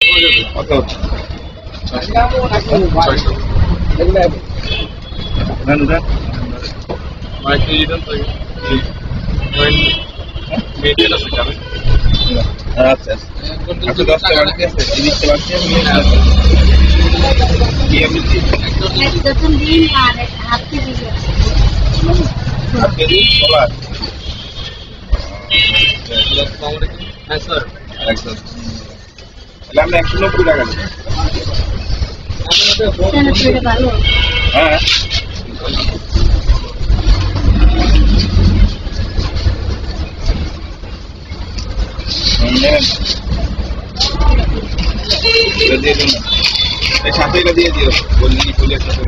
কত? 190 টাকা। হ্যাঁ সাথে দিয়ে দিও বললি ফুলের সাথে।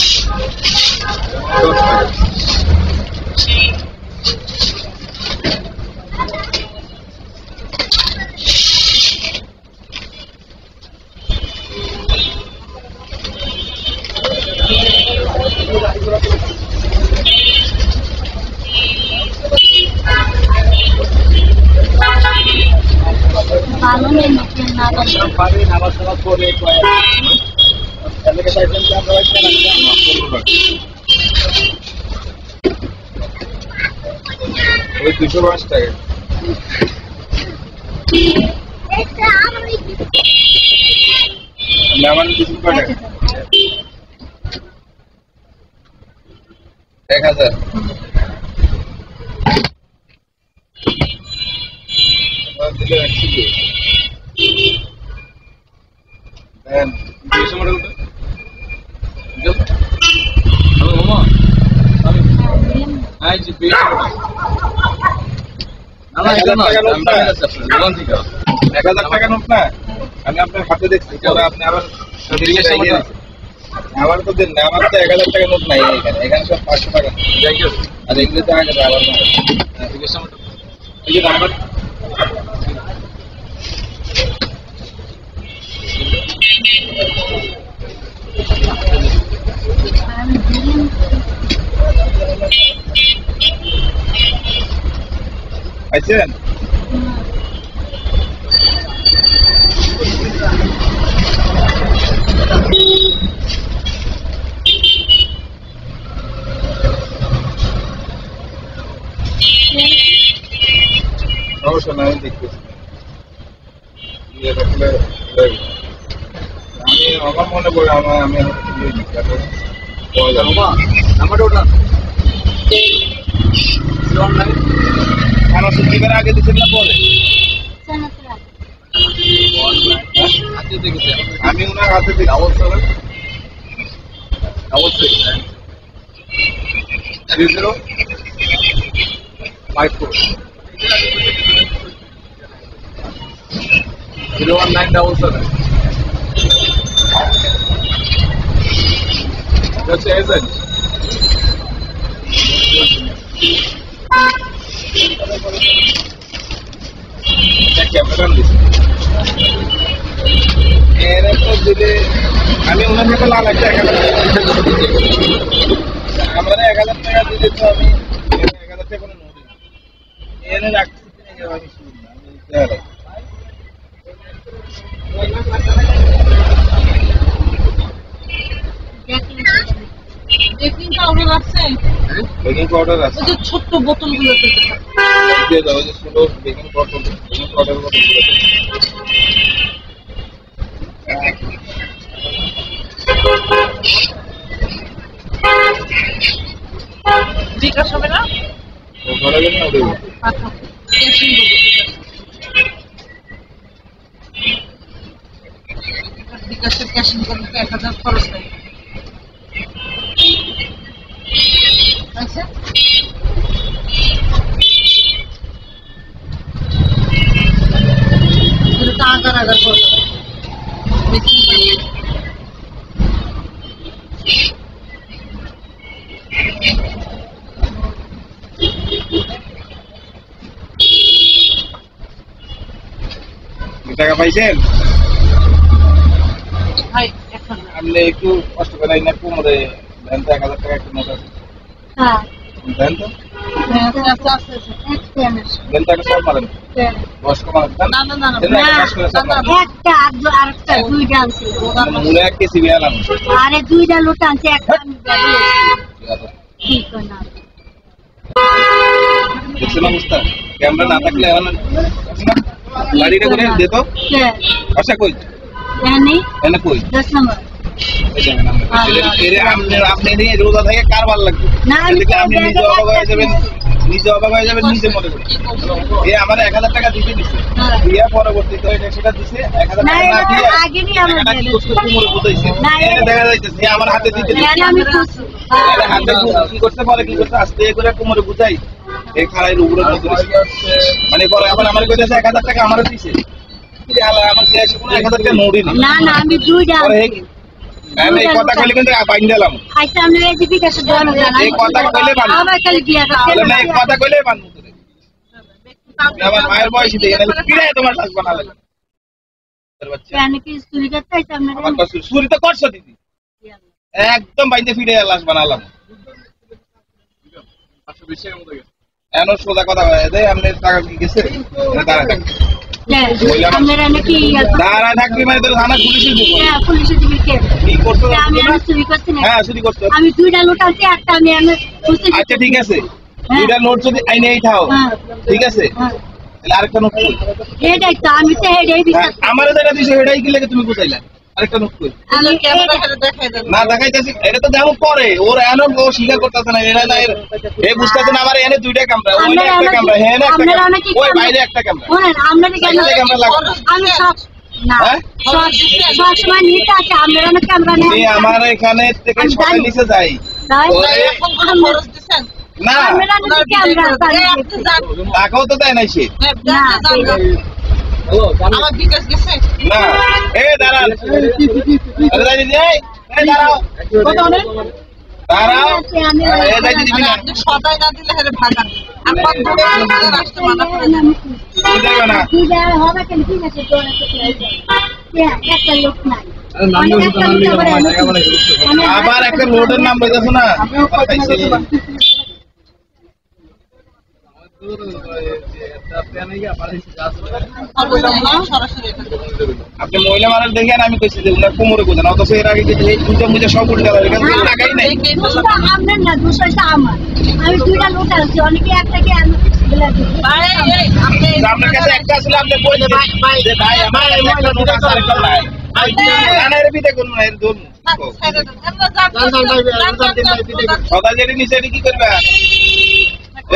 ওই 205 টাকা। আমার 1000 দিলে একশো মডেলটা টাকা নোট না, আমি আপনার হাতে দেখছি। আপনি আবার আমার তো দেন না, আমার তো 1000 টাকা নোট নাই এখানে। এখানে সব 500 টাকা আর এগুলো তো আগে আবার এই যে নাম্বার আছেন। সমস্যা নাই, দেখতেছি। আমি আমার মনে পড়ে আমি আগে দিচ্ছেন না পরে? আমি ওনার হাতে দিই অবশ্যই 3054 01977 That's the agent. আমি ওনার সাথে লাল একটা 1000 আমরা 1000 টাকা দিয়ে দিতে। আমি 1000 টাকা কোনো নোট এনে রাখছি আমি বেকিং পাউডার আছে? বেকিং পাউডার আছে, ওই যে ছোট বোতলগুলোতে দিয়ে দাও। যে ছোট বেকিং পাউডার বোতলগুলো বিকাশ হবে না? ঘরে গেলে না দেবো। বিকাশের ক্যাশিং করতে 1000 খরচ নেই। আচ্ছা আগার করতে টাকা পাইছেন? ভাই আপনি একটু কষ্ট করে না কোমরে দেন তো 1000 টাকা একটা নোট আছে। হ্যাঁ দেন তো। দেন তাকে সব মারেন বয়স্ক মানুষ দেন না, না, না, না। দেন না, একটা কাজ করে সব মারেন। একটা আর একটা দুইটা আনছে মনে এক কেসি বিয়ালাম আরে দুইটা লোট আনছে একটা আমি ঠিক না দেখছেন অবস্থা ক্যামেরা না থাকলে এখন গাড়িটা করে দে তো আচ্ছা কই জানি এনে কই 10 নম্বর এই দেখেন আপনি নিয়ে রোজা থেকে কার ভালো লাগবে না, আমি এদিকে আপনি তো নিজে অবাক হয়ে যাবেন নিজে মনে করেন এ আমার 1000 টাকা দিতে দিছে দিয়া পরবর্তীতে সেটা দিছে 1000 না, টাকা না এটা দিয়ে আগে নিয়ে আমার টাকাটা কি করতে কোমরে বুঝাইছে না, এটা দেখা যাইতেছে আমার হাতে দিতে দিছে জানি আমি খুশি এটা হাতে কি করতে পারে কি করতে আস্তে করে কোমরে বুঝাই এই খাড়াইয়ের উপরে মানে পরে আবার আমার কইতেছে 1000 টাকা আমারও দিছে আমার দেশে কোনো 1000 টাকা নোটই নেই না না আমি দুইটা পরে আমি এই কথা কইলে কিন্তু বাইন দিলাম আচ্ছা আমি এই দিকে কাছে দেওয়া না এই কথা কইলে বান আমার খালি বিয়া তাহলে না এই কথা কইলে বান আমার মায়ের বয়স দিয়ে গেলে পিড়ায় তোমার লাশ বানা লাগে বাচ্চা কেন কি চুরি করতে চাইছে আমার আপনারা কাছে চুরি তো করছো দিদি একদম বাইন্দে ফিরে লাশ বানালাম এমন সোজা কথা দেয় আপনি টাকা কি গেছে দাঁড়া থাকবে আপনারা নাকি দাঁড়া থাকবি মানে তোর থানা পুলিশে দিব পুলিশে দিবে কে কি করছো আমি চুরি করছি না হ্যাঁ চুরি করছো আমি দুইটা লোট আনছি একটা আমি বুঝতে আচ্ছা ঠিক আছে দুইটা নোট যদি আইনে এই থাও ঠিক আছে তাহলে আরেকটা নোট কই এটাই তো আমি তো এটাই বিশ্বাস আমার যেটা দিছে এটাই কি লাগে তুমি বুঝাইলা আরেকটা নোট কই আমি ক্যামেরা করে দেখাই দেব না দেখাইতেছি এটা তো যেমন করে ওর এনে ও স্বীকার করতেছে না এটা না এ বুঝতেছে না আমার এনে দুইটা ক্যামেরা ওই একটা ক্যামেরা হ্যাঁ একটা ক্যামেরা ওই বাইরে একটা ক্যামেরা শুনেন আপনারা কেন ক্যামেরা লাগবে আমি সব না সব সময় নিতে আছে আপনারা না ক্যামেরা আমি নেই আমার এখানে থেকে সবাই নিচে যাই না আপনারা না ক্যামেরা টাকাও তো দেয় নাই সে আমার বিকাশ গেছে না এ দাঁড়ান আরে দাঁড়িয়ে দিই এই দাঁড়াও কত অনেক দাঁড়াও এ দাঁড়িয়ে দিবি না আপনি সদাই না দিলে হেরে ভাগা আপন ধরে রাষ্ট্র মানা করে তুই দেবে না হবে কেন ঠিক আছে তো একটা লোক নাই আবার একটা লোডের নাম বলতেছ না আপনি মহিলা মানুষ দেখেন আমি কইছি যে উনার কোমরে গোজান অথচ এর আগে এই পূজা মুজা সব উল্টা লাগে এখান থেকে টাকাই নাই আপনার না দুশোটা আমার আমি দুইটা লোক আনছি অনেকে একটা কি আপনার কাছে একটা আসলে আপনি বলে যে ভাই আমার একটা নোট আছে আরেকটা নাই না এর বিতে কোন না এর ধরুন সদা যেটি নিচে কি করবে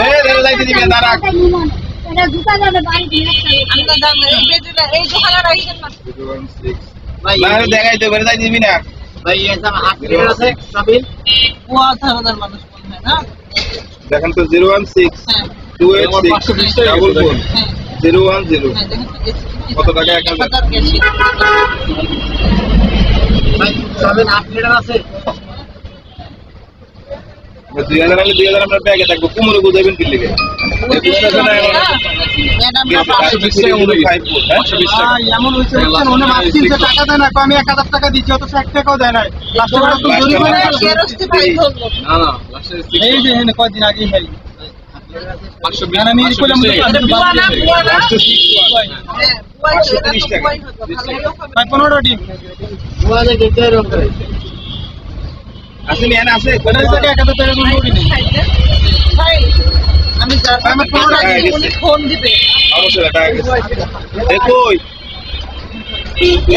এ রে যাইতে দিবে দাঁড়া এটা দুটা যাবে বাড়ি দিয়ে আমরা দাম এই বেজুলা এই দোকানে রাখেন না না দেখাই তো বের যাই দিবি না ভাই ये सब हाथ में আছে সাবিল ও আধার মানুষ কোন হয় না দেখেন তো 016 286 010 কত টাকা 1000 ভাই সাবিল হাফ লিটার আছে 2000 আলে 2000 আপনার ব্যাগে থাকবে কোমরে বুঝাবেন কি লিখে এমন হইছে ওনে মাছ 300 টাকা দেয় না আমি 1000 টাকা দিছি অত 1 টাকাও দেয় না লাস্টে বড় তো জরি করে না না লাস্টে এই যে এখানে কয়দিন আগে ভাই 520 আমি কইলাম ভাই 15 টিম বুয়ালে গেছে এরকম করে আসলে এনে আছে ওটা থেকে 1000 টাকা কোনো নোট নেই ভাই আমি আমার ফোন দিবে অবশ্যই টাকা গেছে এ কই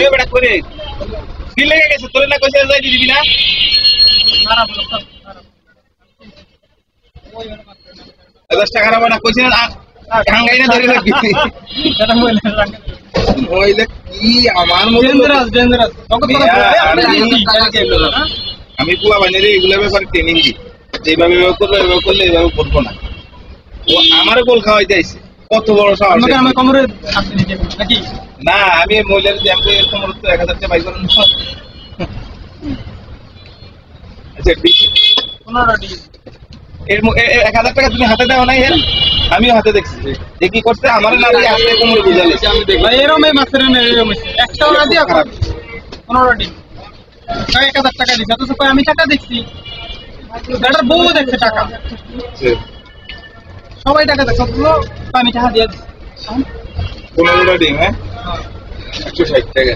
এ বড় করে কি লেগে গেছে তোরে না কইছে যাই দিবি না খারাপ লোক ওই 10 টাকা রাখবা না কইছে না ঢাঙ্গাই না ধরে রাখবি এটা বলে ওইলে কি আমার মতো ডেঞ্জারাস তখন তো আমি পুয়া বানিয়ে এগুলো ব্যাপারে ট্রেনিং দিই এইভাবে ব্যবহার করবে এভাবে করলে এইভাবে করবো না ও আমার গোল খাওয়াইতে আইছে কত বড় সাহস আমাকে আমি কোমরে আসতে দিতে নাকি না আমি মহিলার জ্যাম্পে এরকম তো 1000 টাকা পাই করেন আচ্ছা 15 টি এর 1000 টাকা তুমি হাতে দাও নাই এর আমিও হাতে দেখছি যে কি করতে আমার না দিয়ে হাতে কোমরে বুঝালে আমি দেখি ভাই এরকম এই মাছের এরকম একটাও না দিয়া খারাপ 15 টি তাই 1000 টাকা দিছি অথচ আমি টাকা দেখছি দাদার বউ দেখছে টাকা সবাই টাকা দেয়, সবগুলো আমি টাকা দিয়ে দিচ্ছি। 15টা ডিম, হ্যাঁ 160 টাকা।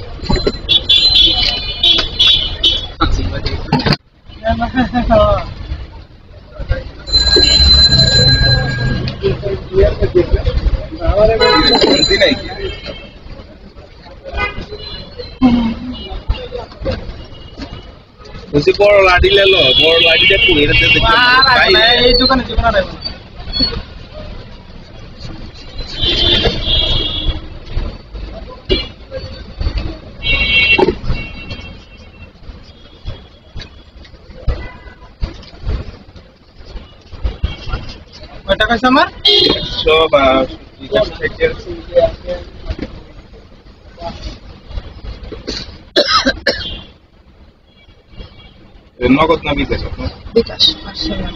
শান্তি নাই কি? বলছি বড় লাঠি লেলো, বড় লাঠিটা পুড়ে আর আসবে না, এই দোকানে জীবন আর আসবে না। কয় টাকা হয়েছে আমার? 100 বা 60 টাকা। নগদ না বিকাশ আপনার? বিকাশ 500 টাকা।